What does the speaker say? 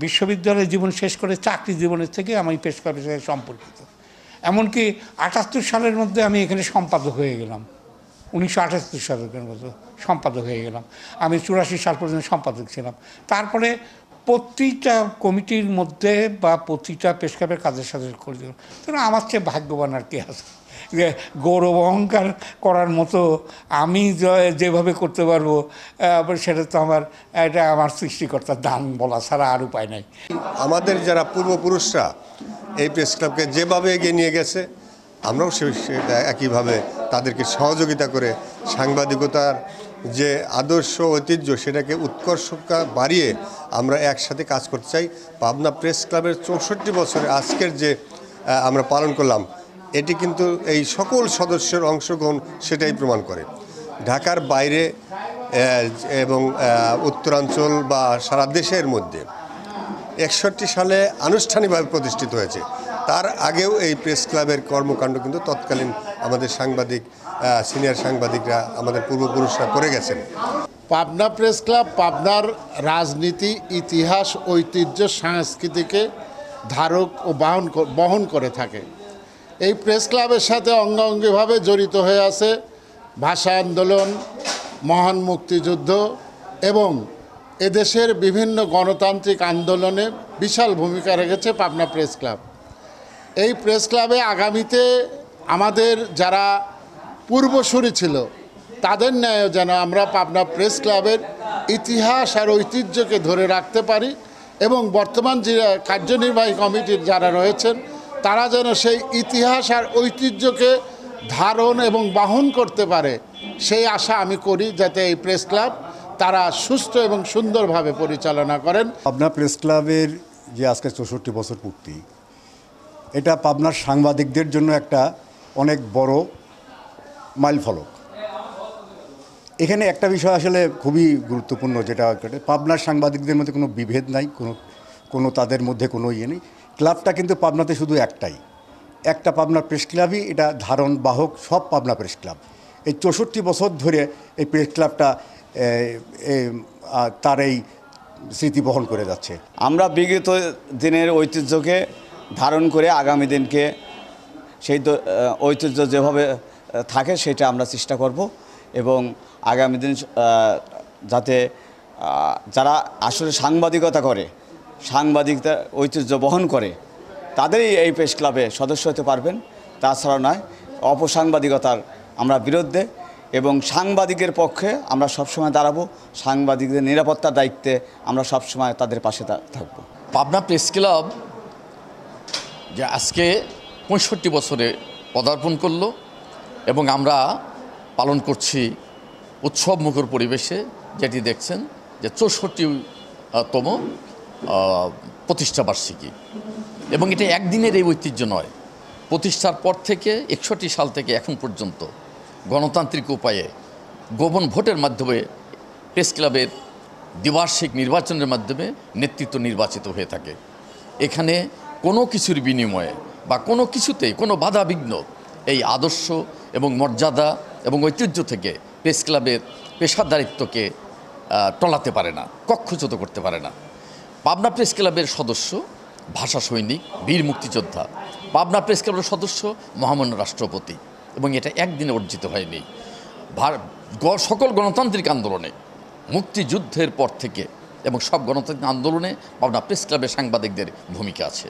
বিশ্ববিদ্যালয় জীবন শেষ করে চাকরি জীবনের থেকে আমি প্রেস ক্লাবের সাথে সম্পর্কিত। এমনকি ৭৮ সালের মধ্যে আমি এখানে সম্পাদক হয়ে গেলাম, ১৯৭৮ সালের মতো সম্পাদক হয়ে গেলাম। আমি ৮৪ সাল পর্যন্ত সম্পাদক ছিলাম। তারপরে প্রতিটা কমিটির মধ্যে বা প্রতিটা প্রেস ক্লাবের কাজের সাথে করে দিলাম। তো আমার চেয়ে ভাগ্যবান আর কি আছে যে গৌরব অহংকার করার মতো আমি যেভাবে করতে পারবো সেটা তো এটা আমার সৃষ্টিকর্তার দান বলা ছাড়া আর উপায় নাই। আমাদের যারা পূর্বপুরুষরা এই প্রেস ক্লাবকে যেভাবে এগিয়ে নিয়ে গেছে, আমরাও সেটা একইভাবে তাদেরকে সহযোগিতা করে সাংবাদিকতার যে আদর্শ ঐতিহ্য সেটাকে উৎকর্ষ বাড়িয়ে আমরা একসাথে কাজ করতে চাই। পাবনা প্রেস ক্লাবের ৬৪ বছরে আজকের যে আমরা পালন করলাম, এটি কিন্তু এই সকল সদস্যের অংশগ্রহণ সেটাই প্রমাণ করে। ঢাকার বাইরে এবং উত্তরাঞ্চল বা সারা দেশের মধ্যে ৬১ সালে আনুষ্ঠানিকভাবে প্রতিষ্ঠিত হয়েছে। তার আগেও এই প্রেস ক্লাবের কর্মকাণ্ড কিন্তু তৎকালীন আমাদের সাংবাদিক, সিনিয়র সাংবাদিকরা, আমাদের পূর্বপুরুষরা করে গেছেন। পাবনা প্রেস ক্লাব পাবনার রাজনীতি, ইতিহাস, ঐতিহ্য, সংস্কৃতিকে ধারক ও বহন করে থাকে। এই প্রেস ক্লাবের সাথে অঙ্গাঙ্গিভাবে জড়িত হয়ে আছে ভাষা আন্দোলন, মহান মুক্তিযুদ্ধ এবং এদেশের বিভিন্ন গণতান্ত্রিক আন্দোলনে বিশাল ভূমিকা রেখেছে পাবনা প্রেস ক্লাব। এই প্রেস ক্লাবে আগামীতে আমাদের যারা পূর্বসূরি ছিল তাদের ন্যায় যেন আমরা পাবনা প্রেস ক্লাবের ইতিহাস আর ঐতিহ্যকে ধরে রাখতে পারি এবং বর্তমান যে কার্যনির্বাহী কমিটির যারা রয়েছেন তারা যেন সেই ইতিহাস আর ঐতিহ্যকে ধারণ এবং বহন করতে পারে, সেই আশা আমি করি, যাতে এই প্রেস ক্লাব তারা সুস্থ এবং সুন্দরভাবে পরিচালনা করেন। পাবনা প্রেস ক্লাবের যে আজকে ৬৪ বছর পূর্তি, এটা পাবনার সাংবাদিকদের জন্য একটা অনেক বড় মাইলফলক। এখানে একটা বিষয় আসলে খুবই গুরুত্বপূর্ণ, যেটা পাবনার সাংবাদিকদের মধ্যে কোনো বিভেদ নাই, কোনো তাদের মধ্যে কোনো ইয়ে নেই। ক্লাবটা কিন্তু পাবনাতে শুধু একটা পাবনা প্রেস ক্লাবই এটা ধারণ বাহক, সব পাবনা প্রেস ক্লাব। এই ৬৪ বছর ধরে এই প্রেস ক্লাবটা তার এই স্মৃতি বহন করে যাচ্ছে। আমরা বিগত দিনের ঐতিহ্যকে ধারণ করে আগামী দিনকে সেই ঐতিহ্য যেভাবে থাকে সেটা আমরা চেষ্টা করব এবং আগামী দিন যাতে যারা আসলে সাংবাদিকতা করে, সাংবাদিকতা ঐতিহ্য বহন করে, তাদেরই এই প্রেস ক্লাবে সদস্য হতে পারবেন। তাছাড়া নয়, অপসাংবাদিকতার আমরা বিরুদ্ধে এবং সাংবাদিকের পক্ষে আমরা সবসময় দাঁড়াবো। সাংবাদিকদের নিরাপত্তার দায়িত্বে আমরা সবসময় তাদের পাশে থাকব। পাবনা প্রেস ক্লাব যে আজকে ৬৫ বছরে পদার্পণ করলো এবং আমরা পালন করছি উৎসব মুখর পরিবেশে, যেটি দেখছেন যে ৬৪তম প্রতিষ্ঠাবার্ষিকী। এবং এটা একদিনের এই ঐতিহ্য নয়, প্রতিষ্ঠার পর থেকে ৬১ সাল থেকে এখন পর্যন্ত গণতান্ত্রিক উপায়ে গোপন ভোটের মাধ্যমে প্রেস ক্লাবের দ্বিবার্ষিক নির্বাচনের মাধ্যমে নেতৃত্ব নির্বাচিত হয়ে থাকে। এখানে কোনো কিছুর বিনিময়ে বা কোনো কিছুতেই কোনো বাধাবিঘ্ন এই আদর্শ এবং মর্যাদা এবং ঐতিহ্য থেকে প্রেস ক্লাবের পেশাদারিত্বকে টলাতে পারে না, কক্ষচ্যুত করতে পারে না। পাবনা প্রেস ক্লাবের সদস্য ভাষা সৈনিক, বীর মুক্তিযোদ্ধা। পাবনা প্রেস ক্লাবের সদস্য মহামান্য রাষ্ট্রপতি, এবং এটা একদিনে অর্জিত হয়নি। সকল গণতান্ত্রিক আন্দোলনে, মুক্তিযুদ্ধের পর থেকে এবং সব গণতান্ত্রিক আন্দোলনে পাবনা প্রেস ক্লাবের সাংবাদিকদের ভূমিকা আছে।